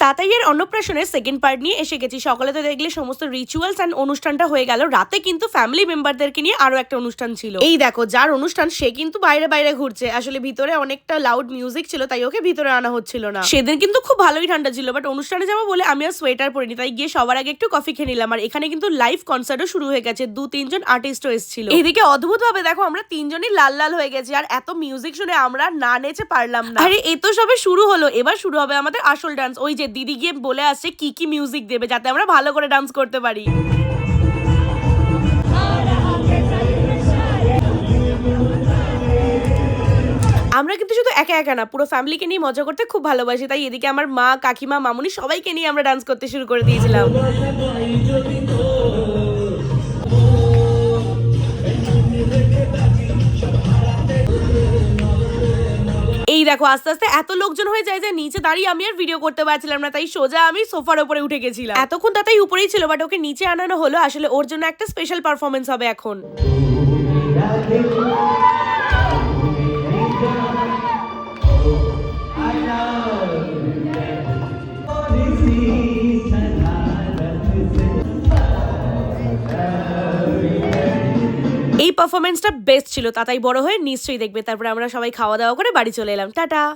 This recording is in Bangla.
তাতাইয়ের অন্নপ্রাশনের সেকেন্ড পার্ট নিয়ে এসে গেছি। সকালে তো দেখলে সমস্ত রিচুয়ালস এন্ড অনুষ্ঠানটা হয়ে গেল। রাতে কিন্তু ফ্যামিলি মেম্বারদেরকে নিয়ে আরো একটা অনুষ্ঠান ছিল। এই দেখো যার অনুষ্ঠান সে কিন্তু বাইরে বাইরে ঘুরছে। আসলে ভিতরে অনেকটা লাউড মিউজিক ছিল, তাই ওকে ভিতরে আনা হচ্ছিল না। সেদিন কিন্তু খুব ভালোই ঠান্ডা ছিল, বাট অনুষ্ঠানে যাবো বলে আমি আর সোয়েটার পরিনি, তাই গিয়ে সবার আগে একটু কফি খেয়ে নিলাম। আর এখানে কিন্তু লাইভ কনসার্টও শুরু হয়ে গেছে, 2-3 জন আর্টিস্টও এসেছিল। এদিকে অদ্ভুত ভাবে দেখো আমরা 3জনই লাল লাল হয়ে গেছি, আর এত মিউজিক শুনে আমরা না নেচে পারলাম না। আরে এ তো সবে শুরু হলো, এবার শুরু হবে আমাদের আসল ডান্স। ওই যে দিদি গিয়ে বলে আসছে কি কি মিউজিক দেবে যাতে আমরা ভালো করে ডান্স করতে পারি। আমরা কিন্তু শুধু একা একা না, পুরো ফ্যামিলিকে নিয়ে মজা করতে খুব ভালোবাসি, তাই এদিকে আমার মা, কাকিমা, মামুনি সবাইকে নিয়ে আমরা ডান্স করতে শুরু করে দিয়েছিলাম। এই দেখো আস্তে আস্তে এত লোকজন হয়ে যায় যে নিচে দাঁড়িয়ে আমি আর ভিডিও করতে পারছিলাম না, তাই সোজা আমি সোফার উপরে উঠে গেছিলাম। এতক্ষণ তাতাই উপরেই ছিল, বাট ওকে নিচে আনানো হলো। আসলে ওর জন্য একটা স্পেশাল পারফরমেন্স হবে এখন। এই পারফরমেন্সটা বেস্ট ছিল। তাতাই বড় হয়ে নিশ্চয়ই দেখবে। তারপরে আমরা সবাই খাওয়া দাওয়া করে বাড়ি চলে এলাম। টাটা।